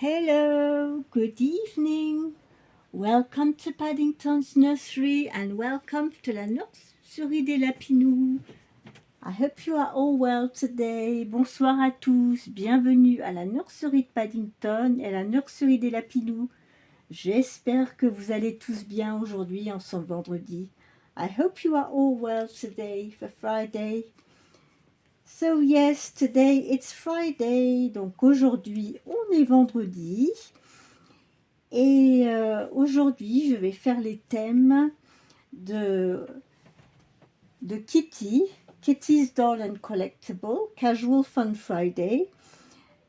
Hello, good evening. Welcome to Paddington's Nursery and welcome to la nurserie des Lapinous. I hope you are all well today. Bonsoir à tous. Bienvenue à la nurserie de Paddington et à la nurserie des Lapinous. J'espère que vous allez tous bien aujourd'hui en ce vendredi. I hope you are all well today for Friday. So yes, today it's Friday. Donc aujourd'hui, on est vendredi. Et aujourd'hui, je vais faire les thèmes de Kitty, Kitty's Doll and Collectible, Casual Fun Friday.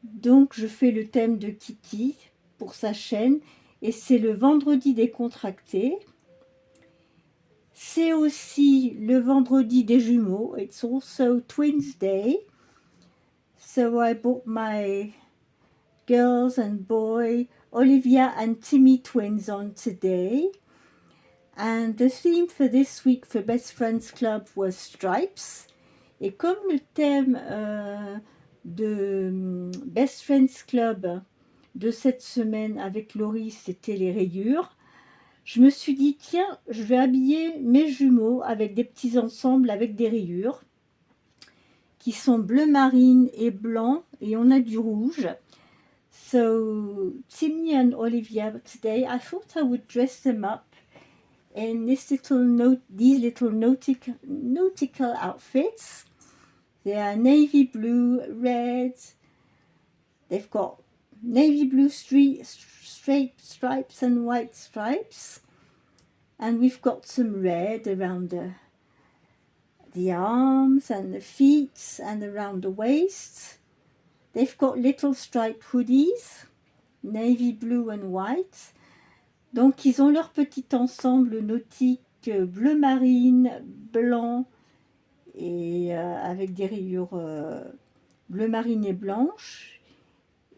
Donc, je fais le thème de Kitty pour sa chaîne et c'est le vendredi décontracté. C'est aussi le vendredi des jumeaux. It's also Twins Day. So I bought my girls and boy, Olivia and Timmy twins on today. And the theme for this week for Best Friends Club was Stripes. Et comme le thème de Best Friends Club de cette semaine avec Laurie, c'était les rayures, je me suis dit, tiens, je vais habiller mes jumeaux avec des petits ensembles avec des rayures qui sont bleu marine et blanc, et on a du rouge. So, Timmy and Olivia, today, I thought I would dress them up in these little nautical outfits. They are navy blue, red. They've got navy blue straight stripes and white stripes. And we've got some red around the arms and the feet and around the waist. They've got little striped hoodies, navy blue and white. Donc, ils ont leur petit ensemble nautique bleu marine, blanc et avec des rayures bleu marine et blanches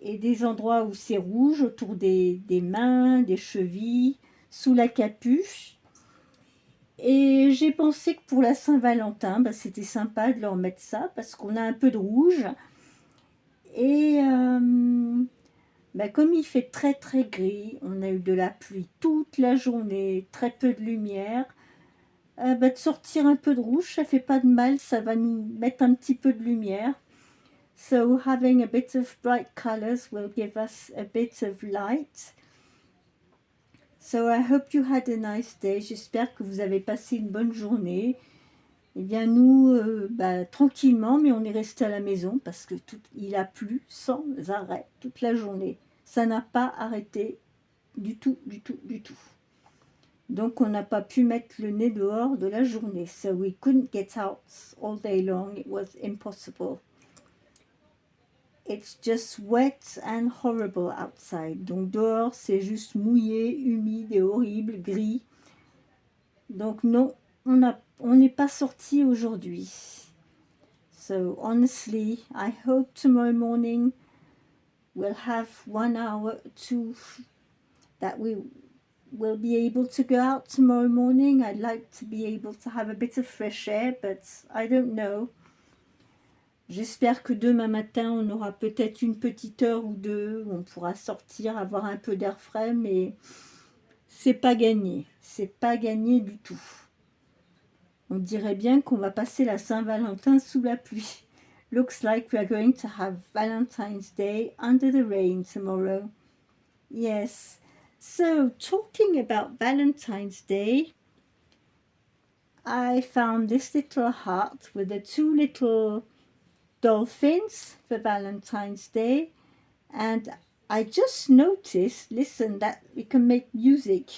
et des endroits où c'est rouge autour des mains, des chevilles, sous la capuche. Et j'ai pensé que pour la Saint-Valentin, c'était sympa de leur mettre ça parce qu'on a un peu de rouge. Et comme il fait très très gris, on a eu de la pluie toute la journée, très peu de lumière, de sortir un peu de rouge, ça fait pas de mal, ça va nous mettre un petit peu de lumière. So having a bit of bright colors will give us a bit of light. So I hope you had a nice day. J'espère que vous avez passé une bonne journée. Eh bien nous, tranquillement, mais on est resté à la maison parce que il a plu sans arrêt toute la journée. Ça n'a pas arrêté du tout. Donc on n'a pas pu mettre le nez dehors de la journée. So we couldn't get out all day long. It was impossible. It's just wet and horrible outside. Donc dehors c'est juste mouillé, humide et horrible, gris. Donc non, on n'est pas sorti aujourd'hui. So honestly, I hope tomorrow morning we'll have 1 hour to that we will be able to go out tomorrow morning. I'd like to be able to have a bit of fresh air, but I don't know. J'espère que demain matin, on aura peut-être une petite heure ou deux où on pourra sortir, avoir un peu d'air frais, mais c'est pas gagné. C'est pas gagné du tout. On dirait bien qu'on va passer la Saint-Valentin sous la pluie. Looks like we are going to have Valentine's Day under the rain tomorrow. Yes. So, talking about Valentine's Day, I found this little heart with the two little dolphins for Valentine's Day, and I just noticed, listen, that we can make music.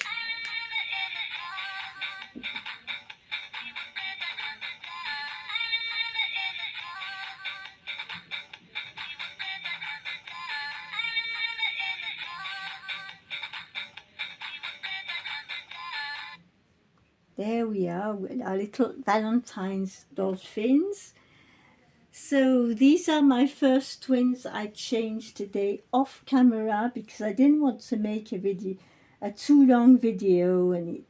There we are, with our little Valentine's dolphins. So these are my first twins I changed today off camera because I didn't want to make a too long video, and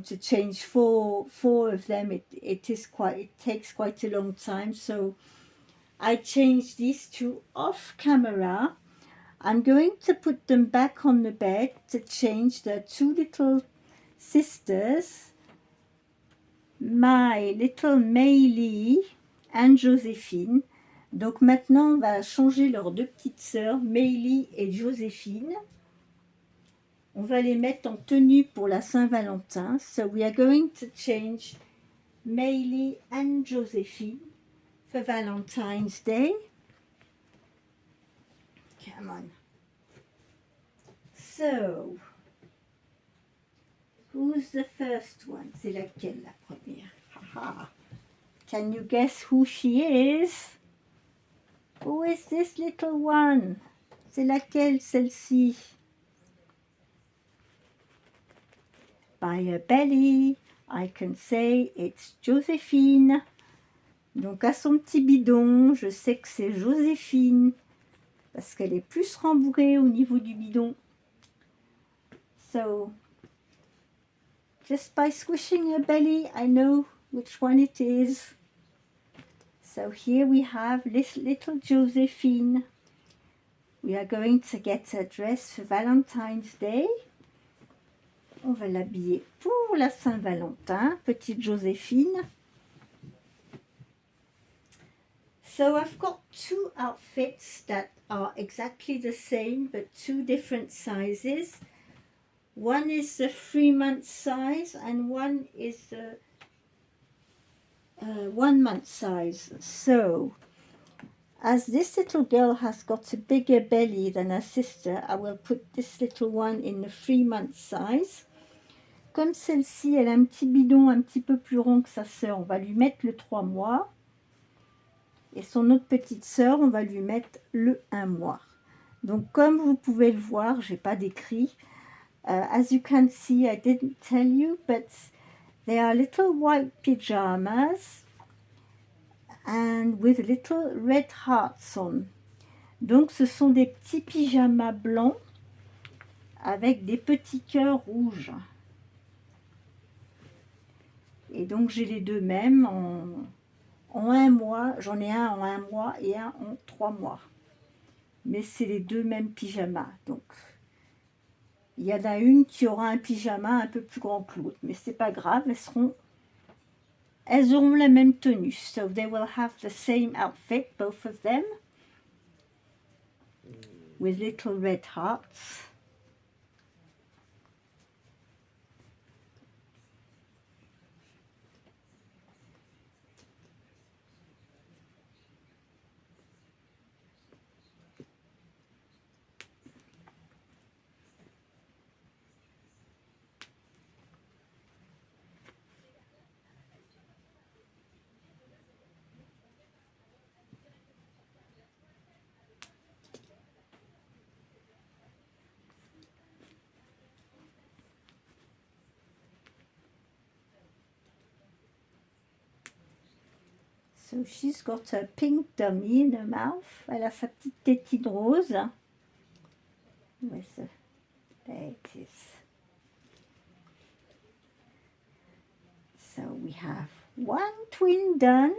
to change four of them, it takes quite a long time. So I changed these two off camera. I'm going to put them back on the bed to change the two little sisters, my little Maylie and Joséphine. Donc maintenant, on va changer leurs deux petites sœurs, Maylie et Joséphine. On va les mettre en tenue pour la Saint-Valentin. So we are going to change Maylie and Joséphine for Valentine's Day. Come on. So, who's the first one? C'est laquelle la première? Haha. Can you guess who she is? Who is this little one? C'est laquelle celle-ci? By her belly, I can say it's Joséphine. Donc à son petit bidon, je sais que c'est Joséphine parce qu'elle est plus rembourrée au niveau du bidon. So, just by squishing her belly, I know which one it is. So here we have this little Joséphine. We are going to get her dress for Valentine's Day. On va l'habiller pour la Saint-Valentin, petite Joséphine. So I've got two outfits that are exactly the same but two different sizes. One is the 3-month size and one is the 1-month size. So as this little girl has got a bigger belly than her sister, I will put this little one in the 3-month size. Comme celle-ci, elle a un petit bidon un petit peu plus rond que sa sœur, on va lui mettre le 3 mois. Et son autre petite sœur, on va lui mettre le 1 mois. Donc comme vous pouvez le voir, j'ai pas d'écrit. As you can see, I didn't tell you, but they are little white pajamas and with little red hearts on. Donc ce sont des petits pyjamas blancs avec des petits cœurs rouges. Et donc j'ai les deux mêmes en 1 mois. J'en ai un en 1 mois et un en 3 mois. Mais c'est les deux mêmes pyjamas. Donc il y en a une qui aura un pyjama un peu plus grand que l'autre. Mais c'est pas grave, elles auront la même tenue. So they will have the same outfit, both of them. With little red hearts. So she's got a pink dummy in her mouth. Elle a sa petite tétine rose. There it is. So we have one twin done.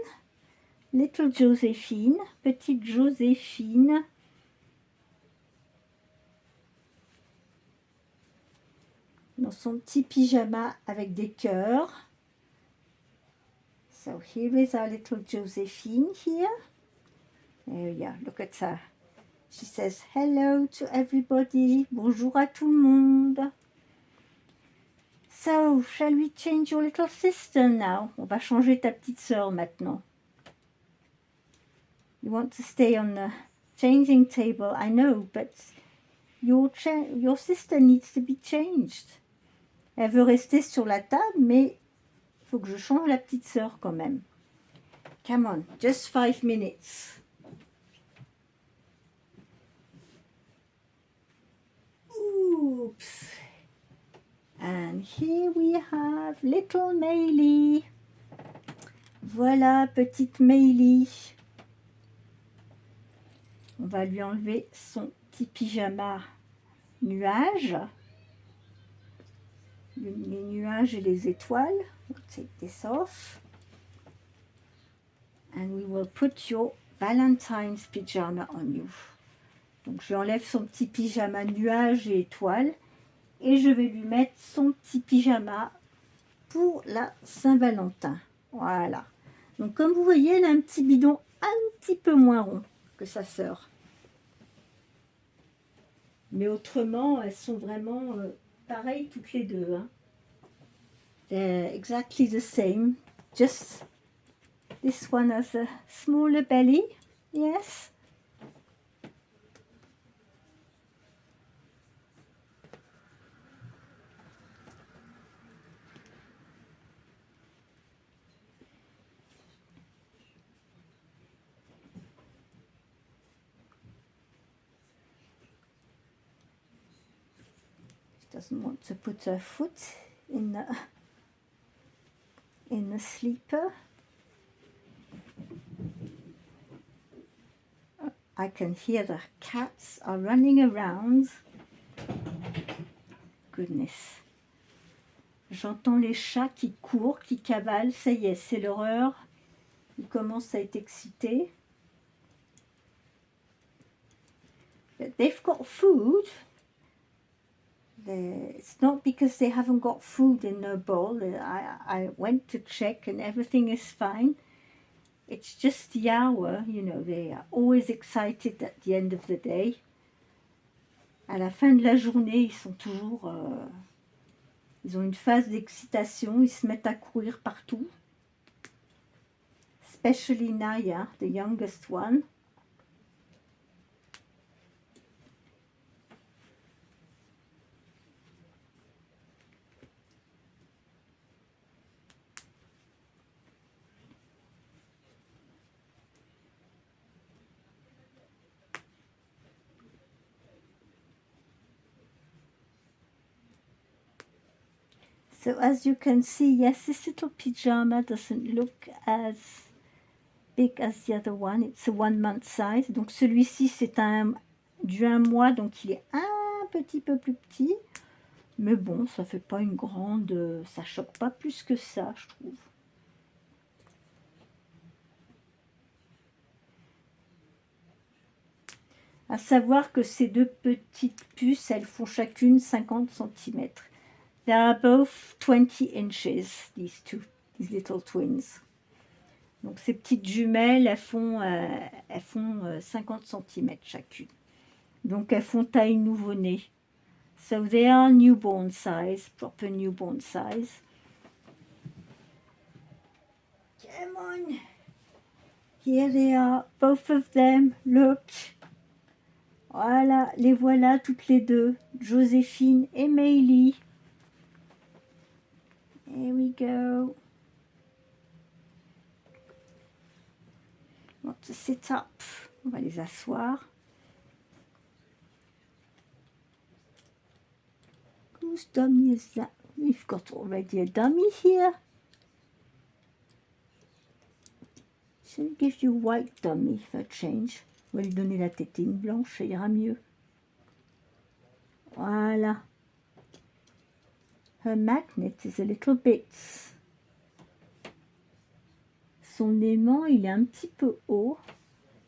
Little Joséphine, petite Joséphine. Dans son petit pyjama avec des cœurs. So here is our little Joséphine here. There we are, look at her. She says hello to everybody. Bonjour à tout le monde. So, shall we change your little sister now? On va changer ta petite sœur maintenant. You want to stay on the changing table, I know, but your sister needs to be changed. Elle veut rester sur la table, mais il faut que je change la petite sœur quand même. Come on, just 5 minutes. Oops. And here we have little Maylie. Voilà, petite Maylie. On va lui enlever son petit pyjama nuage. Les nuages et les étoiles. We'll take this off. And we will put your Valentine's pyjama on you. Donc je lui enlève son petit pyjama nuage et étoile et je vais lui mettre son petit pyjama pour la Saint-Valentin. Voilà. Donc comme vous voyez, elle a un petit bidon un petit peu moins rond que sa sœur. Mais autrement, elles sont vraiment pareilles toutes les deux. Hein. They're exactly the same. Just this one has a smaller belly. Yes. She doesn't want to put her foot in the sleeper. I can hear the cats are running around. Goodness. J'entends les chats qui courent, qui cavalent. Ça y est, c'est l'horreur. Ils commencent à être excités. But they've got food. It's not because they haven't got food in their bowl. I went to check and everything is fine. It's just the hour, you know, they are always excited at the end of the day. À la fin de la journée, ils sont toujours... ils ont une phase d'excitation, ils se mettent à courir partout. Especially Naya, the youngest one. So as you can see, yes, this little pyjama doesn't look as big as the other one. It's a 1 month size. Donc celui-ci, c'est du 1 mois, donc il est un petit peu plus petit. Mais bon, ça fait pas une grande... ça choque pas plus que ça, je trouve. À savoir que ces deux petites puces, elles font chacune 50 cm. They are both 20 inches, these little twins. Donc ces petites jumelles, elles font 50 cm chacune. Donc elles font taille nouveau-né. So they are newborn size, proper newborn size. Come on. Here they are, both of them. Look. Voilà, les voilà toutes les deux, Joséphine et Meili. Here we go. On va sit up. On va les asseoir. Whose dummy is that? We've got already a dummy here. Shouldn't give you white dummy for a change. On va lui donner la tétine blanche, ça ira mieux. Voilà. Her magnet is a little bit... Son aimant, il est un petit peu haut.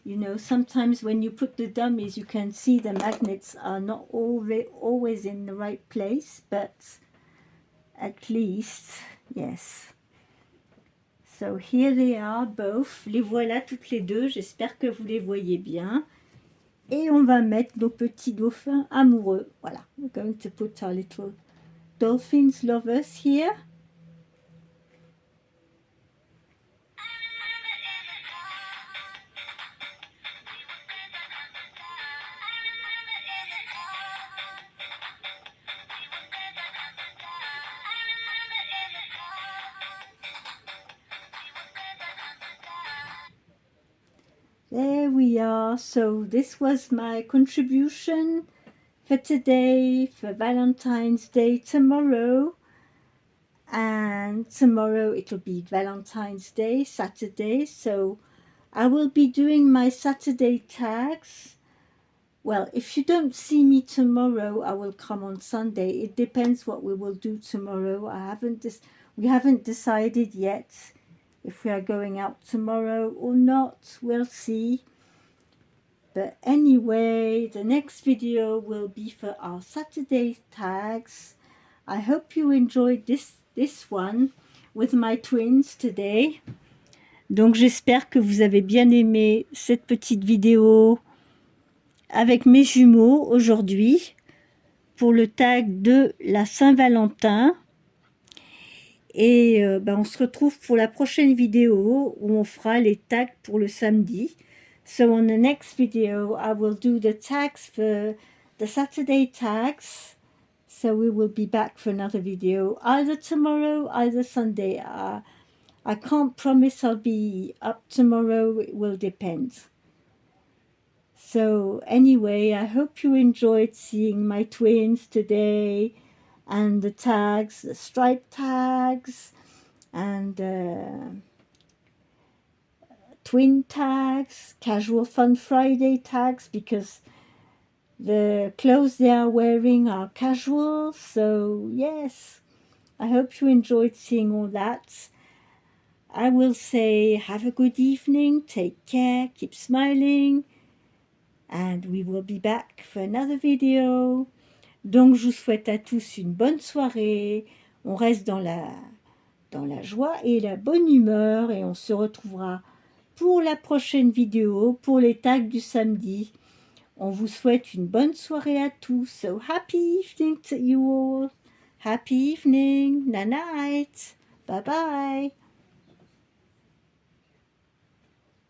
You know, sometimes when you put the dummies, you can see the magnets are not always in the right place, but at least, yes. So here they are both. Les voilà toutes les deux. J'espère que vous les voyez bien. Et on va mettre nos petits dauphins amoureux. Voilà. We're going to put our little dolphins lovers here. There we are. So this was my contribution for today, for Valentine's Day tomorrow. And tomorrow it'll be Valentine's Day, Saturday. So I will be doing my Saturday tags. Well, if you don't see me tomorrow, I will come on Sunday. It depends what we will do tomorrow. We haven't decided yet. If we are going out tomorrow or not, we'll see. But anyway, the next video will be for our Saturday tags. I hope you enjoyed this one with my twins today. Donc j'espère que vous avez bien aimé cette petite vidéo avec mes jumeaux aujourd'hui pour le tag de la Saint-Valentin. Et on se retrouve pour la prochaine vidéo où on fera les tags pour le samedi. So on the next video I will do the tags for the Saturday tags. So we will be back for another video either tomorrow, either Sunday. I can't promise I'll be up tomorrow, it will depend. So anyway, I hope you enjoyed seeing my twins today and the tags, the stripe tags and twin tags, casual fun Friday tags, because the clothes they are wearing are casual. So yes, I hope you enjoyed seeing all that. I will say have a good evening, take care, keep smiling, and we will be back for another video. Donc je vous souhaite à tous une bonne soirée, on reste dans la joie et la bonne humeur et on se retrouvera pour la prochaine vidéo, pour les tags du samedi. On vous souhaite une bonne soirée à tous. So happy evening to you all. Happy evening. Night night. Bye bye.